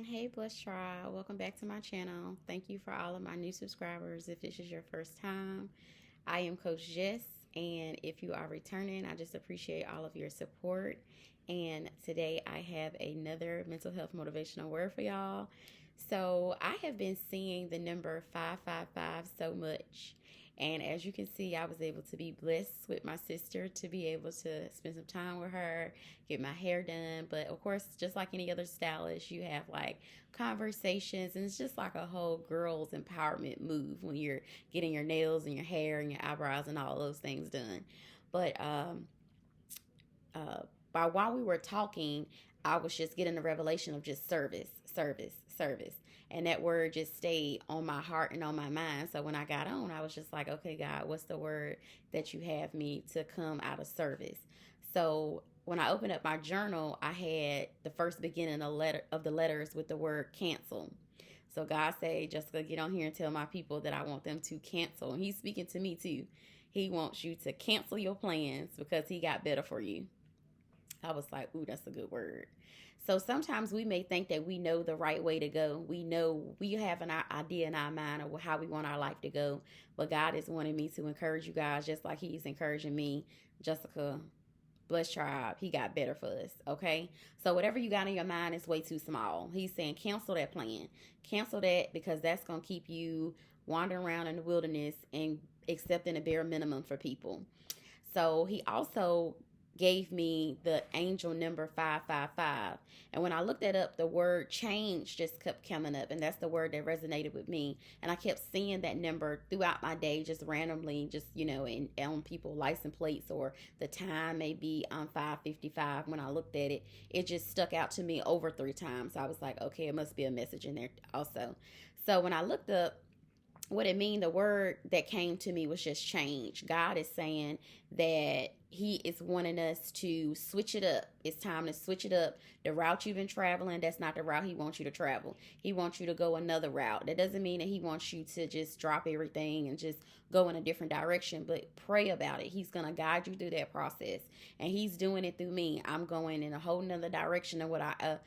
Hey, Bless Tribe. Welcome back to my channel. Thank you for all of my new subscribers. If this is your first time, I am Coach Jess. And if you are returning, I just appreciate all of your support. And today I have another mental health motivational word for y'all. So I have been seeing the number 555 so much. And as you can see, I was able to be blessed with my sister to be able to spend some time with her, get my hair done. But of course, just like any other stylist, you have like conversations, and it's just like a whole girls empowerment move when you're getting your nails and your hair and your eyebrows and all those things done. But uh, by while we were talking, I was just getting the revelation of just service, service, service. And that word just stayed on my heart and on my mind. So when I got on, I was just like, okay, God, what's the word that you have me to come out of service? So when I opened up my journal, I had the first beginning of the letters with the word cancel. So God said, Jessica, get on here and tell my people that I want them to cancel. And he's speaking to me too. He wants you to cancel your plans because he got better for you. I was like, ooh, that's a good word. So sometimes we may think that we know the right way to go. We know we have an idea in our mind of how we want our life to go. But God is wanting me to encourage you guys just like He's encouraging me. Jessica, Bless Tribe, He got better for us, okay? So whatever you got in your mind is way too small. He's saying cancel that plan. Cancel that because that's going to keep you wandering around in the wilderness and accepting a bare minimum for people. So he also gave me the angel number 555. And when I looked that up, the word change just kept coming up. And that's the word that resonated with me. And I kept seeing that number throughout my day, just randomly, just, on people license plates, or the time may be on 555. When I looked at it, it just stuck out to me over 3 times. So I was like, okay, it must be a message in there also. So when I looked up what it mean, the word that came to me was just change. God is saying that he is wanting us to switch it up. It's time to switch it up. The route you've been traveling, that's not the route he wants you to travel. He wants you to go another route. That doesn't mean that he wants you to just drop everything and just go in a different direction, but pray about it. He's going to guide you through that process, and he's doing it through me. I'm going in a whole nother direction than what I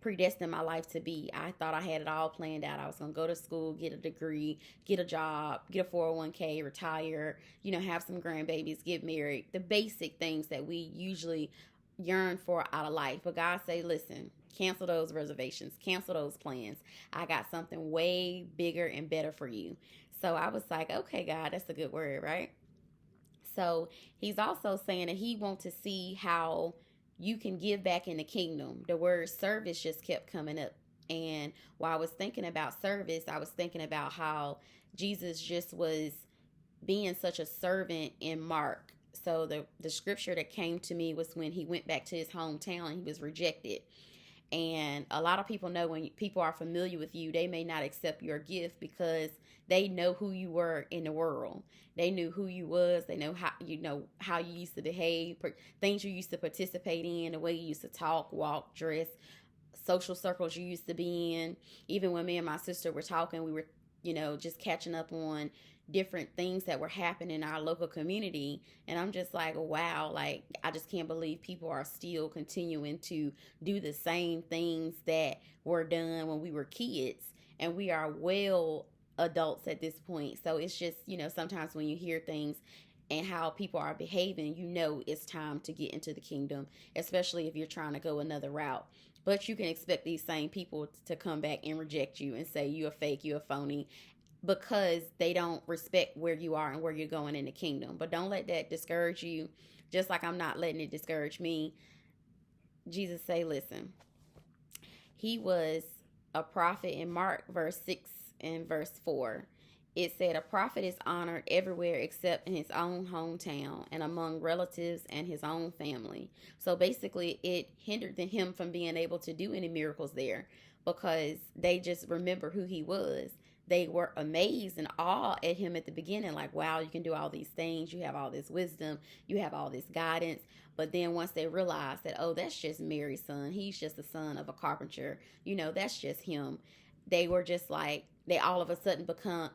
predestined my life to be. I thought I had it all planned out. I was going to go to school, get a degree, get a job, get a 401k, retire, have some grandbabies, get married, the basic things that we usually yearn for out of life. But God say, listen, cancel those reservations, cancel those plans. I got something way bigger and better for you. So I was like, okay, God, that's a good word, right? So he's also saying that he wants to see how you can give back in the kingdom. The word service just kept coming up. And while I was thinking about service, I was thinking about how Jesus just was being such a servant in Mark. So the scripture that came to me was when he went back to his hometown and he was rejected. And a lot of people know when people are familiar with you, they may not accept your gift because they know who you were in the world. They knew who you was. They know how you used to behave, things you used to participate in, the way you used to talk, walk, dress, social circles you used to be in. Even when me and my sister were talking, we were, just catching up on different things that were happening in our local community. And I'm just like, wow, like I just can't believe people are still continuing to do the same things that were done when we were kids, and we are well adults at this point. So it's just, sometimes when you hear things and how people are behaving, it's time to get into the kingdom, especially if you're trying to go another route. But you can expect these same people to come back and reject you and say you're a fake, you're a phony, because they don't respect where you are and where you're going in the kingdom. But don't let that discourage you, just like I'm not letting it discourage me. Jesus say, listen, he was a prophet in Mark verse 6 and verse 4. It said, a prophet is honored everywhere except in his own hometown and among relatives and his own family. So basically, it hindered him from being able to do any miracles there because they just remember who he was. They were amazed and awe at him at the beginning, like, wow, you can do all these things. You have all this wisdom. You have all this guidance. But then once they realized that, oh, that's just Mary's son. He's just the son of a carpenter. That's just him. They were just like, they all of a sudden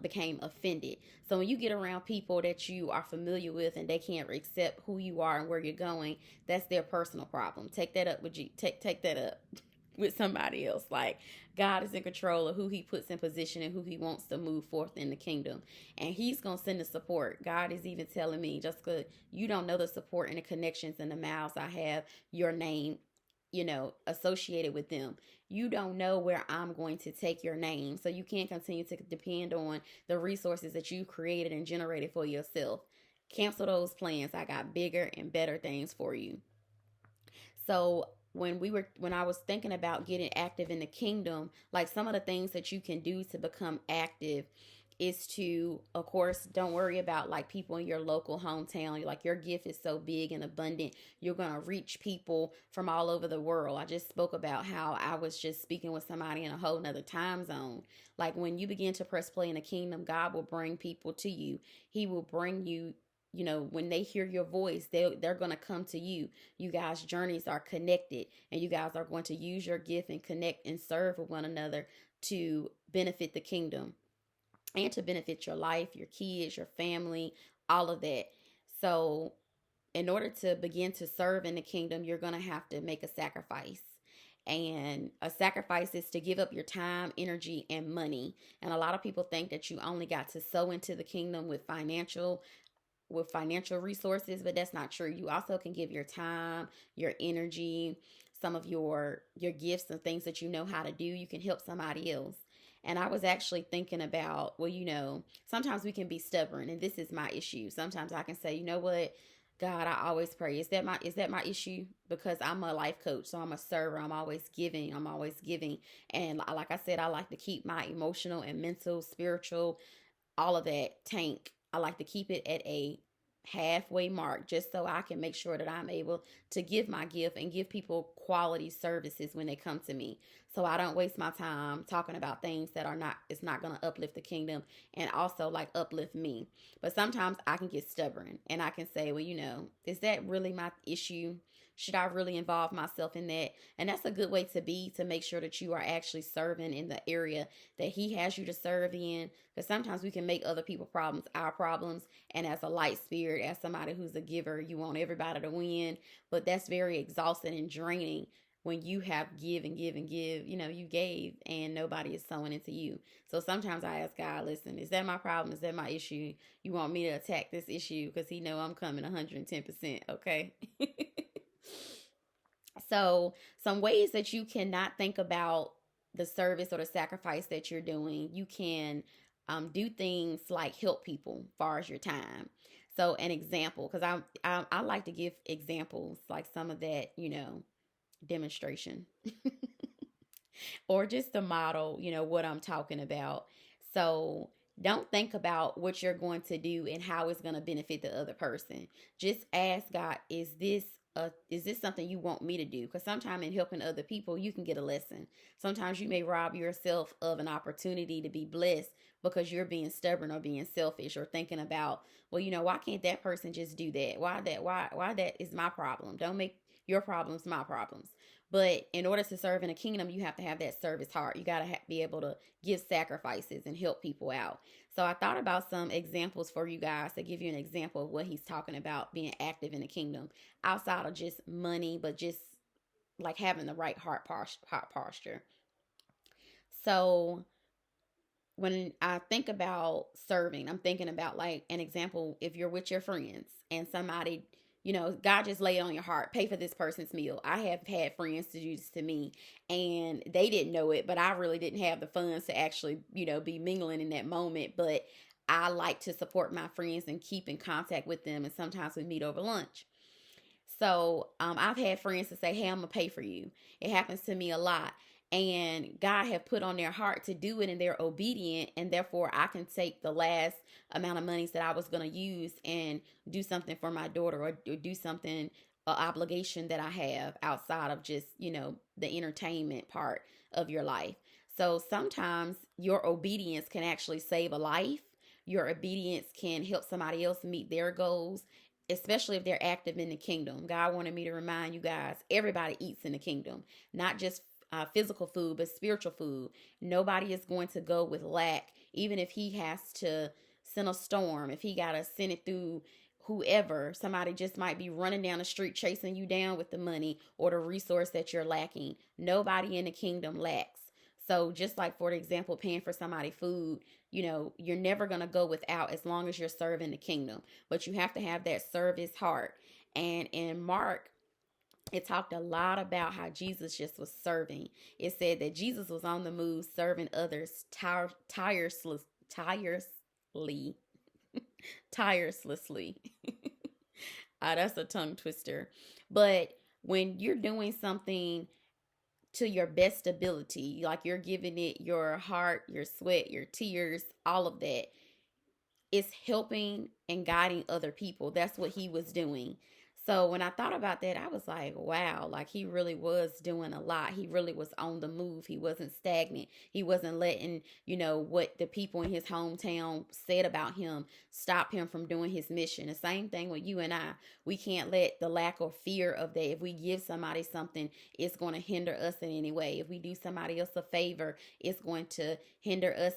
became offended. So when you get around people that you are familiar with and they can't accept who you are and where you're going, that's their personal problem. Take that up with you. Take that up. with somebody else. Like, God is in control of who he puts in position and who he wants to move forth in the kingdom. And he's going to send the support. God is even telling me, Jessica, you don't know the support and the connections and the miles I have your name, associated with them. You don't know where I'm going to take your name. So you can't continue to depend on the resources that you created and generated for yourself. Cancel those plans. I got bigger and better things for you. So when I was thinking about getting active in the kingdom, like some of the things that you can do to become active is to, of course, don't worry about like people in your local hometown. Like, your gift is so big and abundant, you're going to reach people from all over the world. I just spoke about how I was just speaking with somebody in a whole nother time zone. Like, when you begin to press play in the kingdom, God will bring people to you. He will bring you, when they hear your voice, they're going to come to you. You guys' journeys are connected, and you guys are going to use your gift and connect and serve with one another to benefit the kingdom and to benefit your life, your kids, your family, all of that. So, in order to begin to serve in the kingdom, you're going to have to make a sacrifice. And a sacrifice is to give up your time, energy, and money. And a lot of people think that you only got to sow into the kingdom with financial resources, but that's not true. You also can give your time, your energy, some of your gifts and things that you know how to do. You can help somebody else. And I was actually thinking about, well, sometimes we can be stubborn, and this is my issue. Sometimes I can say, you know what, God, I always pray. Is that my issue? Because I'm a life coach, so I'm a server. I'm always giving. And like I said, I like to keep my emotional and mental, spiritual, all of that tank. I like to keep it at a halfway mark, just so I can make sure that I'm able to give my gift and give people quality services when they come to me. So I don't waste my time talking about things that it's not going to uplift the kingdom and also like uplift me. But sometimes I can get stubborn and I can say, well, is that really my issue? Should I really involve myself in that? And that's a good way to make sure that you are actually serving in the area that he has you to serve in. Because sometimes we can make other people's problems our problems. And as a light spirit, as somebody who's a giver, you want everybody to win. But that's very exhausting and draining when you have give and give and give. You gave and nobody is sowing into you. So sometimes I ask God, listen, is that my problem? Is that my issue? You want me to attack this issue? Because he know I'm coming 110%, okay? So, some ways that you cannot think about the service or the sacrifice that you're doing, you can do things like help people as far as your time. So, an example, because I like to give examples, like some of that, demonstration, or just to model, what I'm talking about. So, don't think about what you're going to do and how it's going to benefit the other person. Just ask God, is this something you want me to do? Because sometimes in helping other people, you can get a lesson. Sometimes you may rob yourself of an opportunity to be blessed because you're being stubborn or being selfish or thinking about, well, why can't that person just do that? Why that is my problem? Don't make your problems my problems. But in order to serve in a kingdom, you have to have that service heart. You got to be able to give sacrifices and help people out. So I thought about some examples for you guys to give you an example of what he's talking about being active in the kingdom outside of just money, but just like having the right heart posture. So when I think about serving, I'm thinking about like an example. If you're with your friends and somebody, God just lay it on your heart, pay for this person's meal. I have had friends to do this to me and they didn't know it, but I really didn't have the funds to actually, be mingling in that moment. But I like to support my friends and keep in contact with them. And sometimes we meet over lunch. So I've had friends to say, hey, I'm going to pay for you. It happens to me a lot. And God have put on their heart to do it and they're obedient. And therefore, I can take the last amount of monies that I was going to use and do something for my daughter or do something, obligation that I have outside of just, the entertainment part of your life. So sometimes your obedience can actually save a life. Your obedience can help somebody else meet their goals, especially if they're active in the kingdom. God wanted me to remind you guys, everybody eats in the kingdom, not just physical food, but spiritual food. Nobody is going to go with lack, even if he has to send a storm, if he got to send it through whoever. Somebody just might be running down the street chasing you down with the money or the resource that you're lacking. Nobody in the kingdom lacks. So just like, for example, paying for somebody food, you're never going to go without as long as you're serving the kingdom. But you have to have that service heart. And in Mark, it talked a lot about how Jesus just was serving. It said that Jesus was on the move serving others tirelessly. Tirelessly. That's a tongue twister. But when you're doing something to your best ability, like you're giving it your heart, your sweat, your tears, all of that, it's helping and guiding other people. That's what he was doing. So when I thought about that, I was like, wow, like he really was doing a lot. He really was on the move. He wasn't stagnant. He wasn't letting, what the people in his hometown said about him stop him from doing his mission. The same thing with you and I. We can't let the lack or fear of that. If we give somebody something, it's going to hinder us in any way. If we do somebody else a favor, it's going to hinder us,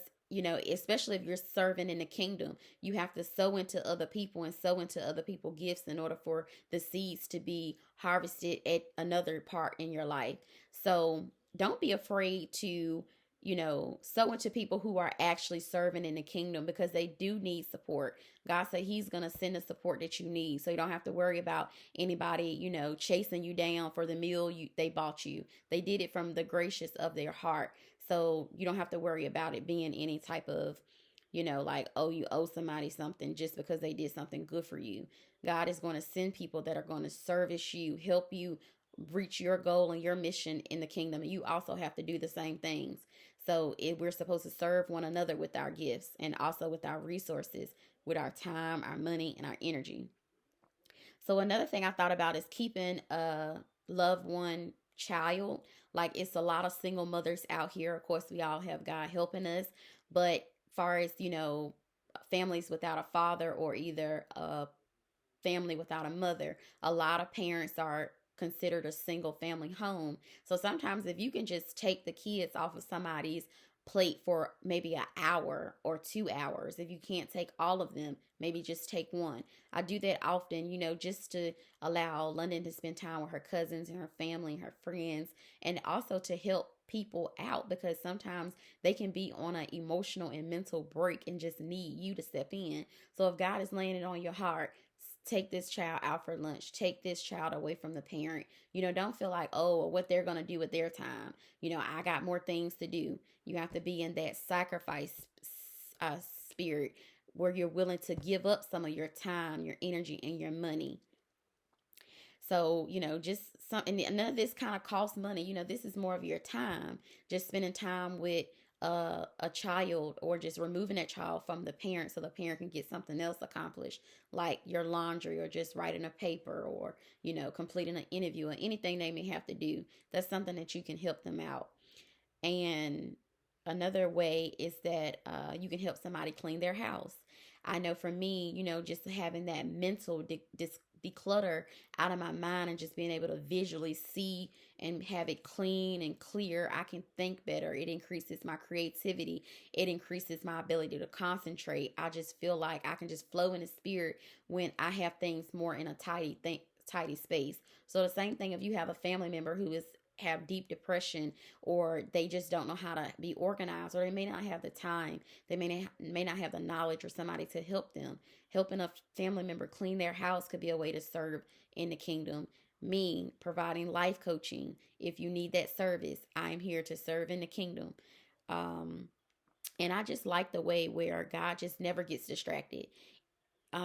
especially if you're serving in the kingdom. You have to sow into other people and sow into other people's gifts in order for the seeds to be harvested at another part in your life. So don't be afraid to, sow into people who are actually serving in the kingdom, because they do need support. God said he's going to send the support that you need. So you don't have to worry about anybody, chasing you down for the meal they bought you. They did it from the gracious of their heart. So you don't have to worry about it being any type of, like, oh, you owe somebody something just because they did something good for you. God is going to send people that are going to service you, help you reach your goal and your mission in the kingdom. And you also have to do the same things. So we're supposed to serve one another with our gifts and also with our resources, with our time, our money, and our energy. So another thing I thought about is keeping a loved one child. Like, it's a lot of single mothers out here. Of course, we all have God helping us, but far as, families without a father, or either a family without a mother, a lot of parents are considered a single family home. So sometimes if you can just take the kids off of somebody's plate for maybe an hour or 2 hours, if you can't take all of them, maybe just take one. I do that often, just to allow London to spend time with her cousins and her family and her friends, and also to help people out, because sometimes they can be on an emotional and mental break and just need you to step in. So if God is laying it on your heart, take this child out for lunch, take this child away from the parent. Don't feel like, oh, what they're going to do with their time. I got more things to do. You have to be in that sacrifice spirit where you're willing to give up some of your time, your energy, and your money. So, just something, none of this kind of costs money. This is more of your time, just spending time with a child, or just removing that child from the parent so the parent can get something else accomplished, like your laundry, or just writing a paper, or, completing an interview, or anything they may have to do. That's something that you can help them out. And another way is that you can help somebody clean their house. I know for me, just having that mental declutter out of my mind, and just being able to visually see and have it clean and clear, I can think better. It increases my creativity. It increases my ability to concentrate. I just feel like I can just flow in the spirit when I have things more in a tidy space. So the same thing, if you have a family member who have deep depression, or they just don't know how to be organized, or they may not have the time, they may not have the knowledge or somebody to help them. Helping a family member clean their house could be a way to serve in the kingdom. Me providing life coaching, if you need that service, I'm here to serve in the kingdom. And I just like the way where God just never gets distracted.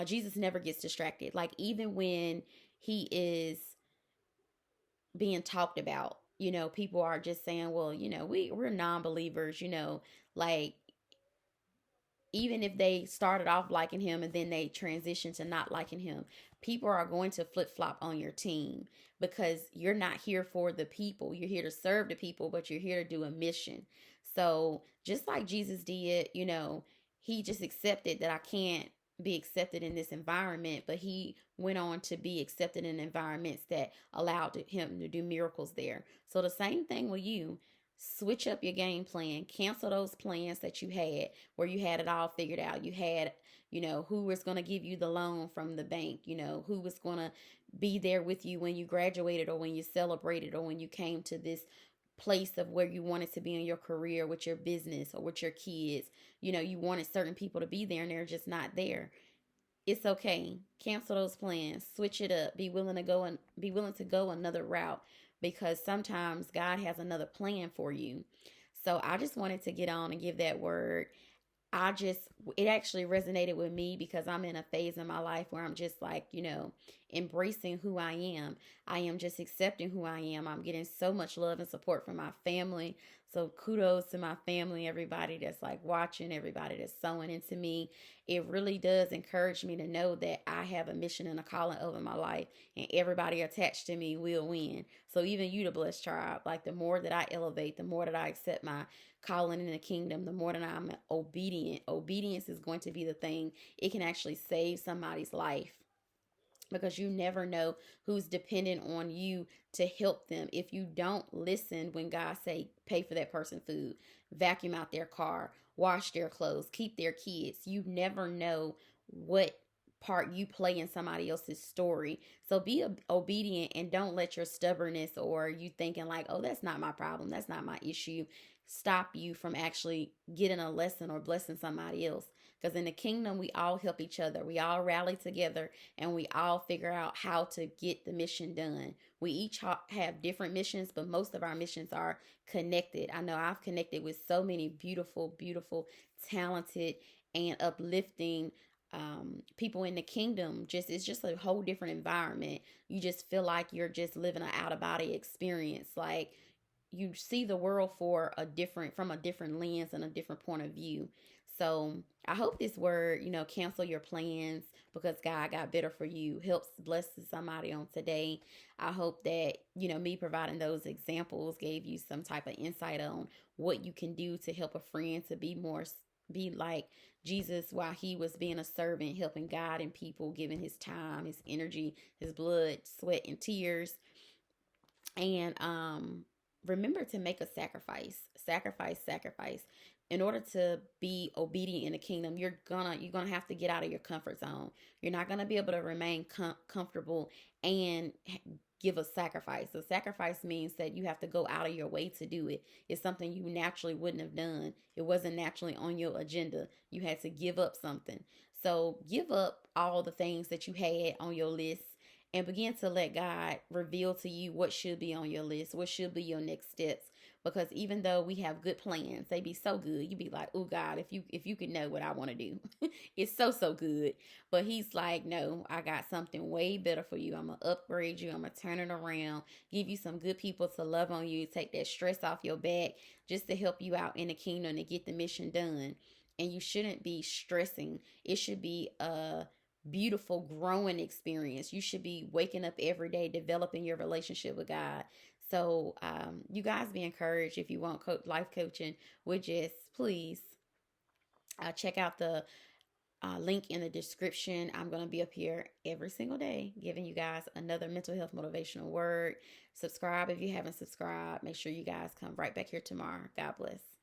Jesus never gets distracted. Like, even when he is being talked about, people are just saying, well, we're non-believers, like, even if they started off liking him and then they transition to not liking him, people are going to flip-flop on your team, because you're not here for the people. You're here to serve the people, but you're here to do a mission. So just like Jesus did, he just accepted that I can't be accepted in this environment, but he went on to be accepted in environments that allowed him to do miracles there. So the same thing with you. Switch up your game plan. Cancel those plans that you had where you had it all figured out. You had, who was going to give you the loan from the bank, who was going to be there with you when you graduated or when you celebrated or when you came to this place of where you wanted to be in your career with your business or with your kids. You wanted certain people to be there and they're just not there. It's okay. Cancel those plans. Switch it up. Be willing to go another route, because sometimes God has another plan for you. So I just wanted to get on and give that word. It actually resonated with me because I'm in a phase in my life where I'm just like, embracing who I am. I am just accepting who I am. I'm getting so much love and support from my family. So kudos to my family, everybody that's like watching, everybody that's sewing into me. It really does encourage me to know that I have a mission and a calling over my life, and everybody attached to me will win. So even you, the blessed tribe, like the more that I elevate, the more that I accept my calling in the kingdom, the more that I'm obedient. Obedience is going to be the thing. It can actually save somebody's life, because you never know who's dependent on you to help them. If you don't listen when God say pay for that person food, vacuum out their car, wash their clothes, keep their kids, you never know what part you play in somebody else's story. So be obedient, and don't let your stubbornness or you thinking like, oh, that's not my problem, that's not my issue, stop you from actually getting a lesson or blessing somebody else. Because in the kingdom, we all help each other. We all rally together, and we all figure out how to get the mission done. We each have different missions, but most of our missions are connected. I know I've connected with so many beautiful, beautiful, talented, and uplifting people in the kingdom. It's just a whole different environment. You just feel like you're just living an out of body experience. Like, you see the world from a different lens and a different point of view. So I hope this word, cancel your plans because God got better for you, helps bless somebody on today. I hope that, me providing those examples gave you some type of insight on what you can do to help a friend to be like Jesus while he was being a servant, helping God and people, giving his time, his energy, his blood, sweat, and tears. And remember to make a sacrifice. In order to be obedient in the kingdom, you're gonna have to get out of your comfort zone. You're not gonna be able to remain comfortable and give a sacrifice. A sacrifice means that you have to go out of your way to do it. It's something you naturally wouldn't have done. It wasn't naturally on your agenda. You had to give up something. So give up all the things that you had on your list and begin to let God reveal to you what should be on your list, what should be your next steps. Because even though we have good plans, they be so good. You be like, oh God, if you could know what I want to do. It's so good. But he's like, no, I got something way better for you. I'm going to upgrade you. I'm going to turn it around, give you some good people to love on you, take that stress off your back, just to help you out in the kingdom to get the mission done. And you shouldn't be stressing. It should be a beautiful growing experience. You should be waking up every day, developing your relationship with God. So you guys be encouraged. If you want life coaching with Jess, please check out the link in the description. I'm going to be up here every single day giving you guys another mental health motivational word. Subscribe if you haven't subscribed. Make sure you guys come right back here tomorrow. God bless.